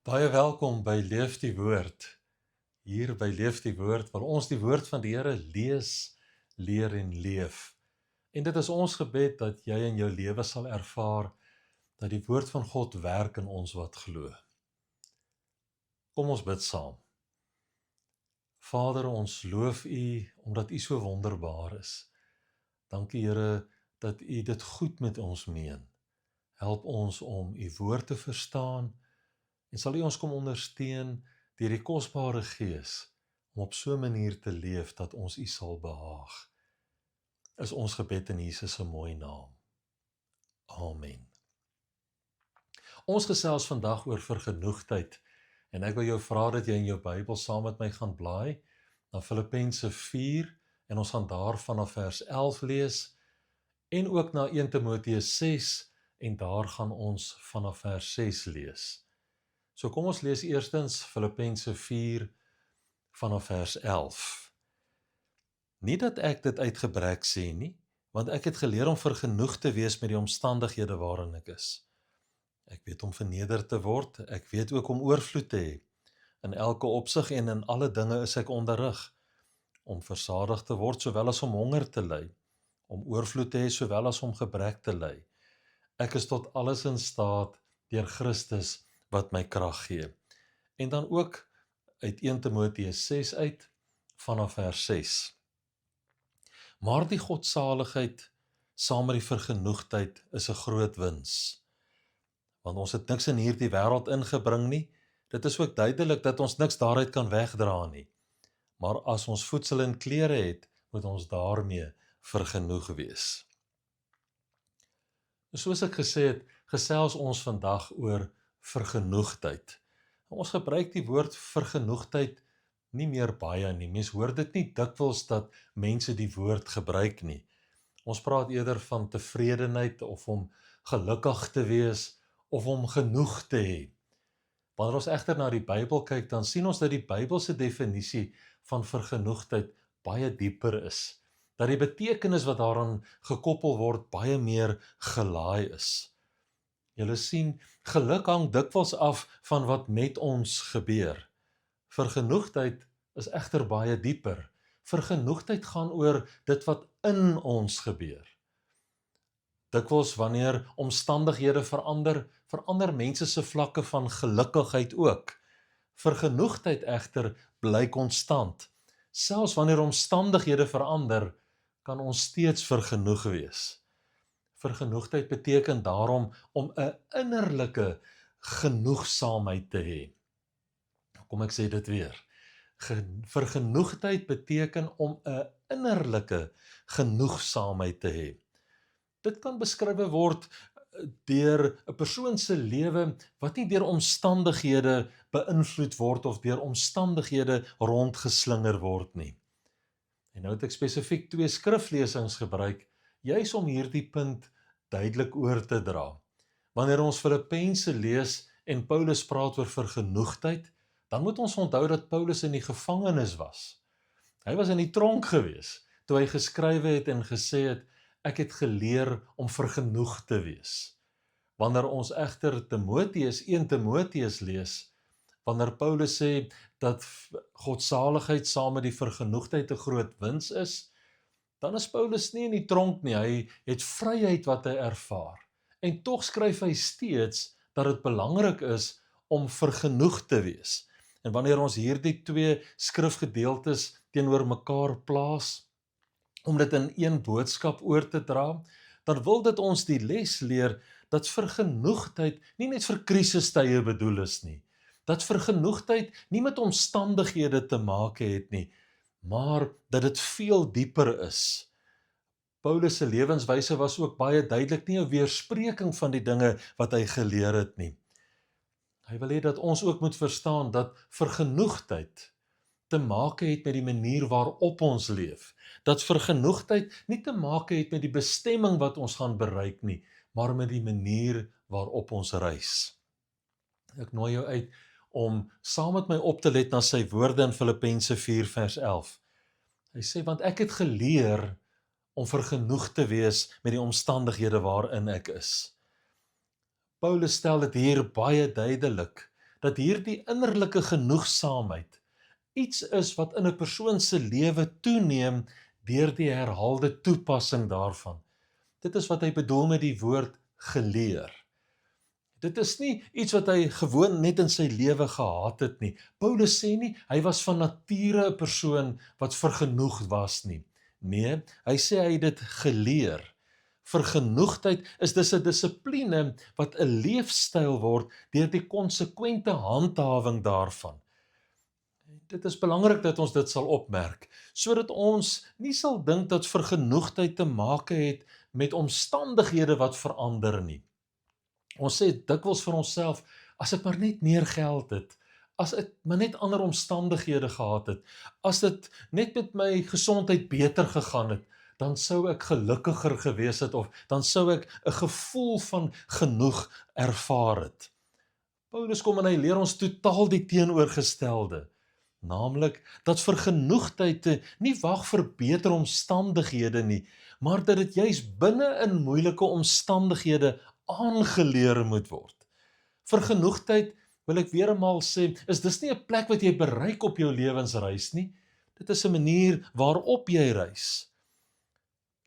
Baie welkom by Leef die Woord. Hier by Leef die Woord, waar ons die woord van die Here lees, leer en leef. En dit is ons gebed dat jy in jou lewe sal ervaar dat die woord van God werk in ons wat glo. Kom ons bid saam. Vader, ons loof U omdat U so wonderbaar is. Dankie Here dat U dit goed met ons meen. Help ons om U woord te verstaan en sal U ons kom ondersteun deur die kosbare Gees om op so 'n manier te leef dat ons U sal behaag. Is ons gebed in Jesus se mooi naam. Amen. Ons gesels vandag oor vergenoegdheid en ek wil jou vra dat jy in jou Bybel saam met my gaan blaai na Filippense 4 en ons gaan daar vanaf vers 11 lees en ook na 1 Timoteus 6 en daar gaan ons vanaf vers 6 lees. So kom ons lees eerstens Filippense 4 vanaf vers 11. Nie dat ek dit uit gebrek sê nie, want ek het geleer om vergenoeg te wees met die omstandighede waarin ek is. Ek weet om verneder te word, ek weet ook om oorvloed te hê. In elke opsig en in alle dinge is ek onderrig, om versadig te word sowel as om honger te ly, om oorvloed te hê sowel as om gebrek te ly. Ek is tot alles in staat deur Christus wat my krag gee. En dan ook uit 1 Timoteus 6 uit, vanaf vers 6. Maar die godsaligheid saam met die vergenoegdheid is 'n groot wins. Want ons het niks in hierdie wêreld ingebring nie. Dit is ook duidelik dat ons niks daaruit kan wegdra nie. Maar as ons voedsel en klere het, moet ons daarmee vergenoeg wees. Soos ek gesê het, gesels ons vandag oor vergenoegdheid. Ons gebruik die woord vergenoegdheid nie meer baie nie. Mens hoor dit nie dikwels dat mense die woord gebruik nie. Ons praat eerder van tevredenheid of om gelukkig te wees of om genoeg te hê. Wanneer ons egter na die Bybel kyk, dan sien ons dat die Bybelse definisie van vergenoegdheid baie dieper is. Dat die betekenis wat daaraan gekoppel word baie meer gelaai is. Julle sien, geluk hang dikwels af van wat met ons gebeur. Vergenoegdheid is egter baie dieper. Vergenoegdheid gaan oor dit wat in ons gebeur. Dikwels wanneer omstandighede verander mense se vlakke van gelukkigheid ook. Vergenoegdheid egter bly konstant. Selfs wanneer omstandighede verander, kan ons steeds vergenoeg wees. Vergenoegdheid beteken daarom om 'n innerlike genoegsaamheid te hê. Kom ek sê dit weer. Vergenoegdheid beteken om 'n innerlike genoegsaamheid te hê. Dit kan beskryf word deur 'n persoon se lewe wat nie deur omstandighede beïnvloed word of deur omstandighede rondgeslinger word nie. En nou het ek spesifiek 2 skriflesings gebruik, juis om hierdie punt duidelik oor te dra. Wanneer ons Filippense lees en Paulus praat oor vergenoegdheid, dan moet ons onthou dat Paulus in die gevangenis was. Hy was in die tronk gewees, toe hy geskrywe het en gesê het, ek het geleer om vergenoeg te wees. Wanneer ons egter 1 Timoteus lees, wanneer Paulus sê dat godsaligheid saam met die vergenoegdheid 'n groot wins is, dan is Paulus nie in die tronk nie, hy het vryheid wat hy ervaar. En tog skryf hy steeds dat dit belangrik is om vergenoeg te wees. En wanneer ons hierdie 2 skrifgedeeltes teenoor mekaar plaas, om dit in een boodskap oor te dra, dan wil dit ons die les leer dat vergenoegdheid nie net vir krisistye bedoel is nie. Dat vergenoegdheid nie met omstandighede te maak het nie, maar dat dit veel dieper is. Paulus se lewenswyse was ook baie duidelik nie 'n weerspreking van die dinge wat hy geleer het nie. Hy wil hê dat ons ook moet verstaan dat vergenoegdheid te maak het met die manier waarop ons leef. Dat vergenoegdheid nie te maak het met die bestemming wat ons gaan bereik nie, maar met die manier waarop ons reis. Ek nooi jou uit om saam met my op te let na sy woorde in Filippense 4 vers 11. Hy sê, want ek het geleer om vergenoeg te wees met die omstandighede waarin ek is. Paulus stel dit hier baie duidelik, dat hierdie innerlike genoegsaamheid iets is wat in 'n persoon se lewe toeneem deur die herhaalde toepassing daarvan. Dit is wat hy bedoel met die woord geleer. Dit is nie iets wat hy gewoon net in sy lewe gehad het nie. Paulus sê nie, hy was van nature 'n persoon wat vergenoegd was nie. Nee, hy sê hy het dit geleer. Vergenoegdheid is dus 'n dissipline wat 'n leefstyl word deur die konsekwente handhawing daarvan. Dit is belangrik dat ons dit sal opmerk, sodat ons nie sal dink dat vergenoegdheid te maak het met omstandighede wat verander nie. Ons sê dikwels vir onsself, as ek maar net meer geld het, as ek maar net ander omstandighede gehad het, as dit net met my gesondheid beter gegaan het, dan sou ek gelukkiger gewees het, of dan sou ek 'n gevoel van genoeg ervaar het. Paulus kom en hy leer ons totaal die teenoorgestelde, naamlik dat vergenoegdheid nie wag vir beter omstandighede nie, maar dat dit juis binne in moeilike omstandighede aangeleer moet word. Vergenoegdheid, wil ek weer eenmaal sê, is dis nie 'n plek wat jy bereik op jou lewensreis nie. Dit is 'n manier waarop jy reis.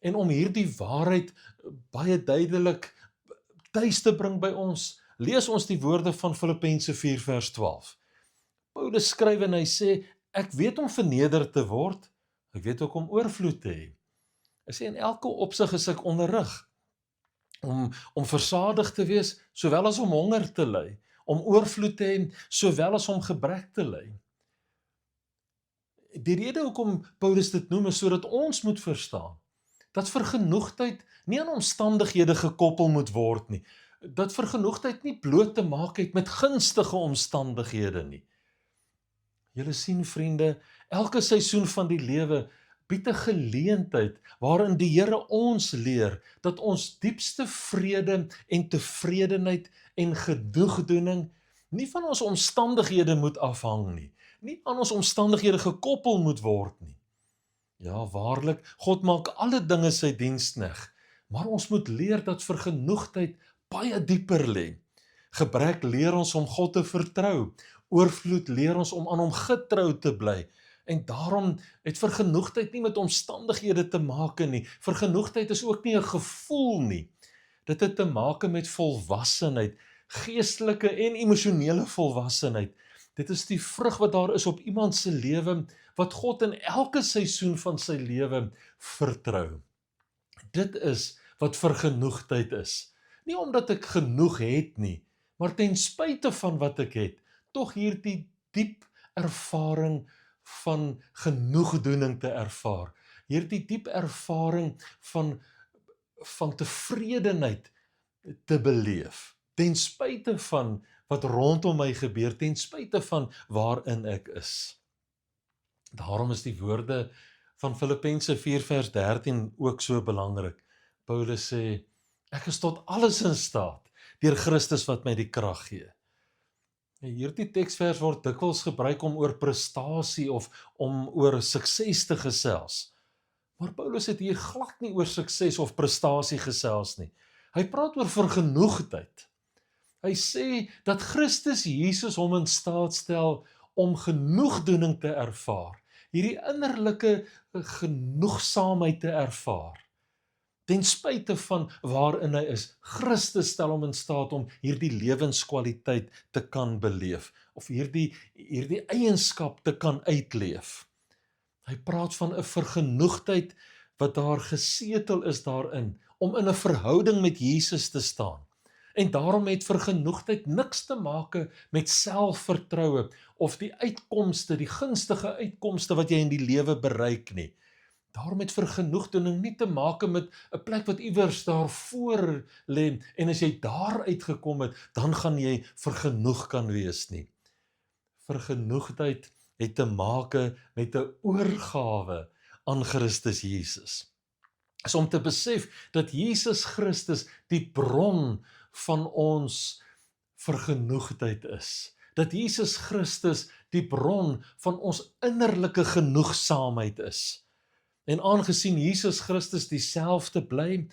En om hierdie waarheid baie duidelik tuis te bring by ons, lees ons die woorde van Filippense 4 vers 12. Paulus skryf en hy sê, ek weet om verneder te word, ek weet ook om oorvloed te hê. Hy sê, in elke opsig is ek onderrig, om versadig te wees, sowel as om honger te ly, om oorvloed te hê, sowel as om gebrek te ly. Die rede hoekom Paulus dit noem is sodat ons moet verstaan, dat vergenoegdheid nie aan omstandighede gekoppel moet word nie, dat vergenoegdheid nie bloot te maak het met gunstige omstandighede nie. Julle sien vriende, elke seisoen van die lewe bied 'n geleentheid waarin die Here ons leer dat ons diepste vrede en tevredenheid en genoegdoening nie van ons omstandighede moet afhang nie aan ons omstandighede gekoppel moet word nie. Ja, waarlik, God maak alle dinge sy dienskneg, maar ons moet leer dat vergenoegdheid baie dieper lê. Gebrek leer ons om God te vertrou, oorvloed leer ons om aan hom getrou te bly. En daarom het vergenoegdheid nie met omstandighede te maak nie. Vergenoegdheid is ook nie 'n gevoel nie. Dit het te maak met volwassenheid, geestelike en emosionele volwassenheid. Dit is die vrug wat daar is op iemand se lewe, wat God in elke seisoen van sy lewe vertrou. Dit is wat vergenoegdheid is. Nie omdat ek genoeg het nie, maar ten spyte van wat ek het, tog hierdie diep ervaring van genoegdoening te ervaar. Hierdie diep ervaring van tevredenheid te beleef, ten spyte van wat rondom my gebeur, ten spyte van waarin ek is. Daarom is die woorde van Filippense 4 vers 13 ook so belangrik. Paulus sê, ek is tot alles in staat, deur Christus wat my die krag gee. Hierdie teksvers word dikwels gebruik om oor prestasie of om oor sukses te gesels. Maar Paulus het hier glad nie oor sukses of prestasie gesels nie. Hy praat oor vergenoegdheid. Hy sê dat Christus Jesus hom in staat stel om genoegdoening te ervaar, hierdie innerlike genoegsaamheid te ervaar. Ten spyte van waarin hy is, Christus stel hom in staat om hierdie lewenskwaliteit te kan beleef, of hierdie eienskap te kan uitleef. Hy praat van 'n vergenoegdheid wat daar gesetel is daarin, om in 'n verhouding met Jesus te staan. En daarom het vergenoegdheid niks te maak met selfvertroue, of die uitkomste, die gunstige uitkomste wat jy in die lewe bereik nie. Daarom het vergenoegdoening nie te maak met 'n plek wat iewers daarvoor lê, en as jy daar uitgekom het, dan gaan jy vergenoeg kan wees nie. Vergenoegdheid het te maak met 'n oorgawe aan Christus Jesus. Is om te besef dat Jesus Christus die bron van ons vergenoegdheid is. Dat Jesus Christus die bron van ons innerlike genoegsaamheid is. En aangesien Jesus Christus dieselfde bly,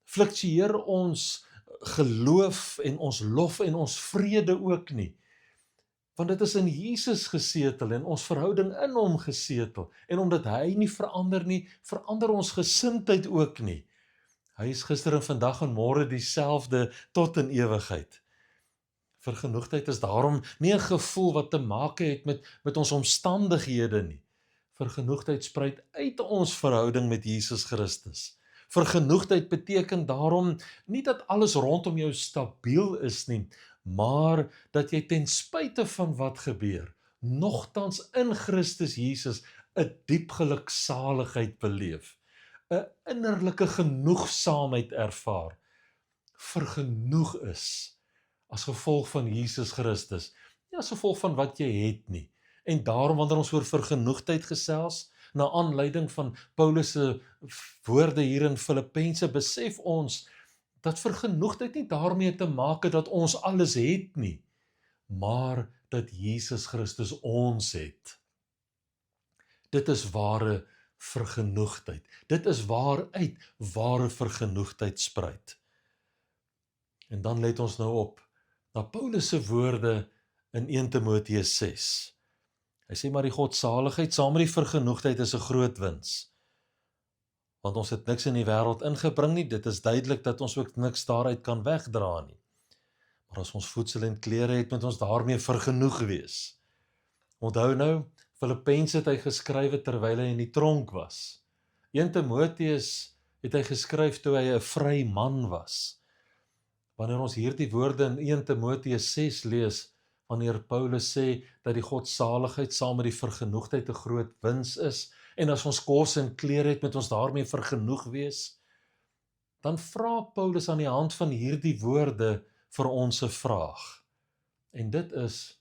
fluktueer ons geloof en ons lof en ons vrede ook nie. Want dit is in Jesus gesetel en ons verhouding in hom gesetel. En omdat hy nie, verander ons gesindheid ook nie. Hy is gister en vandag en môre dieselfde tot in ewigheid. Vergenoegdheid is daarom nie 'n gevoel wat te maak het met ons omstandighede nie. Vergenoegdheid spruit uit ons verhouding met Jesus Christus. Vergenoegdheid beteken daarom nie dat alles rondom jou stabiel is nie, maar dat jy ten spyte van wat gebeur, nogtans in Christus Jesus 'n diep geluksaligheid beleef, 'n innerlike genoegsaamheid ervaar, vergenoeg is as gevolg van Jesus Christus, nie as gevolg van wat jy het nie. En daarom wanneer ons oor vergenoegdheid gesels, na aanleiding van Paulus se woorde hier in Filippense, besef ons dat vergenoegdheid nie daarmee te maak het dat ons alles het nie, maar dat Jesus Christus ons het. Dit is ware vergenoegdheid. Dit is waaruit ware vergenoegdheid spruit. En dan let ons nou op na Paulus se woorde in 1 Timoteus 6. Hy sê maar die godsaligheid saam met die vergenoegdheid is 'n groot wins. Want ons het niks in die wêreld ingebring nie, dit is duidelik dat ons ook niks daaruit kan wegdra nie. Maar as ons voedsel en klere het, moet ons daarmee vergenoeg wees. Onthou nou, Filippense het hy geskrywe terwyl hy in die tronk was. 1 Timoteus het hy geskryf toe hy 'n vry man was. Wanneer ons hierdie woorde in 1 Timoteus 6 lees, wanneer Paulus sê dat die godsaligheid saam met die vergenoegdheid 'n groot wins is, en as ons kos en klere het, moet ons daarmee vergenoeg wees, dan vra Paulus aan die hand van hierdie woorde vir ons 'n vraag. En dit is,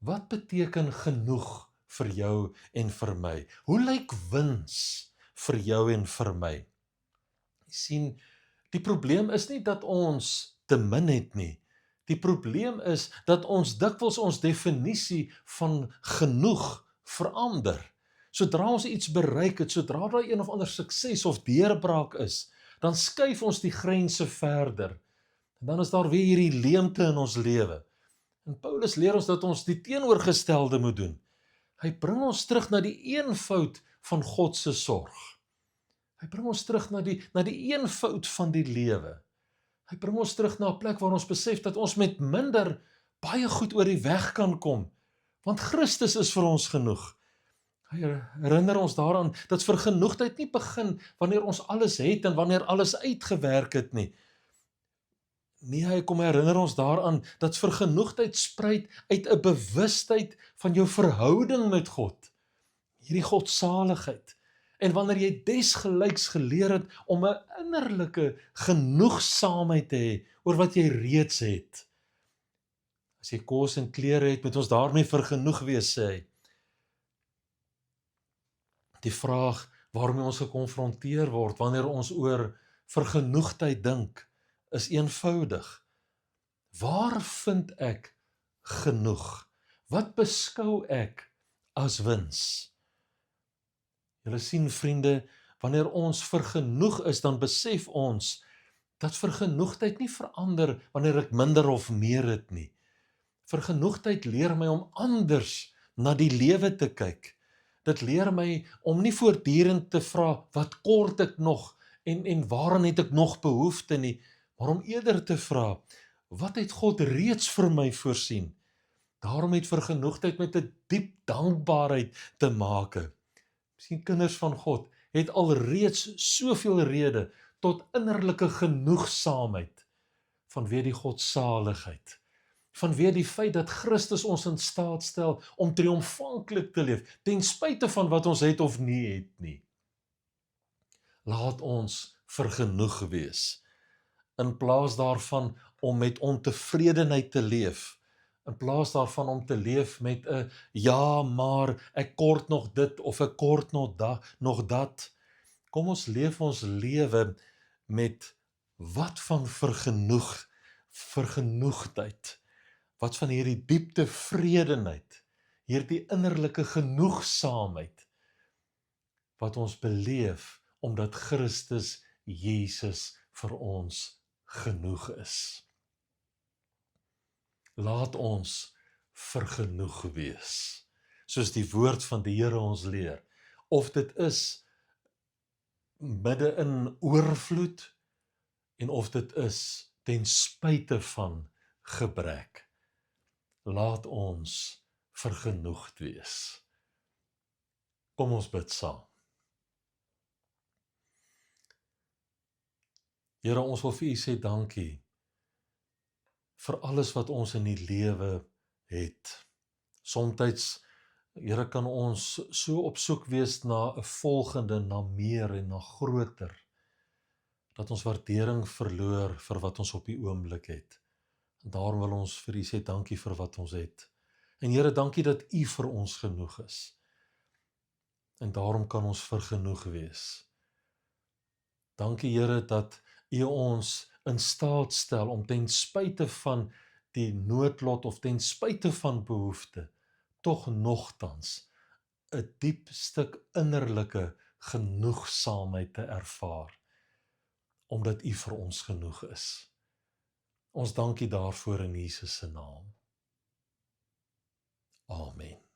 wat beteken genoeg vir jou en vir my? Hoe lyk wins vir jou en vir my? Jy sien, die probleem is nie dat ons te min het nie. Die probleem is dat ons dikwels ons definisie van genoeg verander. Sodra ons iets bereik het, sodra daar een of ander sukses of deurbraak is, dan skuif ons die grense verder. En dan is daar weer hierdie leemte in ons lewe. En Paulus leer ons dat ons die teenoorgestelde moet doen. Hy bring ons terug na die eenvoud van God se sorg. Hy bring ons terug na die eenvoud van die lewe. Hy bring ons terug na 'n plek waar ons besef dat ons met minder baie goed oor die weg kan kom, want Christus is vir ons genoeg. Hy herinner ons daaraan dat vergenoegdheid nie begin wanneer ons alles het en wanneer alles uitgewerk het nie. Nee, hy kom herinner ons daaraan dat vergenoegdheid spruit uit 'n bewustheid van jou verhouding met God, hierdie godsaligheid. En wanneer jy desgelyks geleer het om 'n innerlike genoegsaamheid te hê oor wat jy reeds het. As jy kos en klere het, moet ons daarmee vergenoeg wees, sê hy. Die vraag waarmee ons gekonfronteer word wanneer ons oor vergenoegdheid dink, is eenvoudig. Waar vind ek genoeg? Wat beskou ek as wins? Julle sien, vriende, wanneer ons vergenoeg is, dan besef ons dat vergenoegdheid nie verander wanneer ek minder of meer het nie. Vergenoegdheid leer my om anders na die lewe te kyk. Dit leer my om nie voortdurend te vra, wat kort ek nog en waaraan het ek nog behoefte nie, maar om eerder te vra, wat het God reeds vir my voorsien? Daarom het vergenoegdheid met 'n diep dankbaarheid te make. Miskien kinders van God het alreeds soveel rede tot innerlike genoegsaamheid vanweë die godsaligheid, vanweë die feit dat Christus ons in staat stel om triomfantlik te leef, ten spyte van wat ons het of nie het nie. Laat ons vergenoeg wees, in plaas daarvan om met ontevredenheid te leef, in plaas daarvan om te leef met 'n ja, maar ek kort nog dit of ek kort nog dat. Kom ons leef ons lewe met wat van vergenoegdheid, wat van hierdie diep tevredenheid, hierdie innerlike genoegsaamheid, wat ons beleef omdat Christus Jesus vir ons genoeg is. Laat ons vergenoeg wees. Soos die woord van die Here ons leer. Of dit is midde in oorvloed, en of dit is ten spyte van gebrek. Laat ons vergenoegd wees. Kom ons bid saam. Here, ons wil vir U sê dankie vir alles wat ons in die lewe het. Somtyds, Here, kan ons so op soek wees na 'n volgende, na meer en na groter, dat ons waardering verloor vir wat ons op die oomblik het. En daarom wil ons vir U sê dankie vir wat ons het. En Here, dankie dat U vir ons genoeg is. En daarom kan ons vergenoeg wees. Dankie Here dat U ons in staat stel om ten spyte van die noodlot of ten spyte van behoefte, tog nogtans 'n diep stuk innerlike genoegsaamheid te ervaar, omdat U vir ons genoeg is. Ons dankie daarvoor in Jesus se naam. Amen.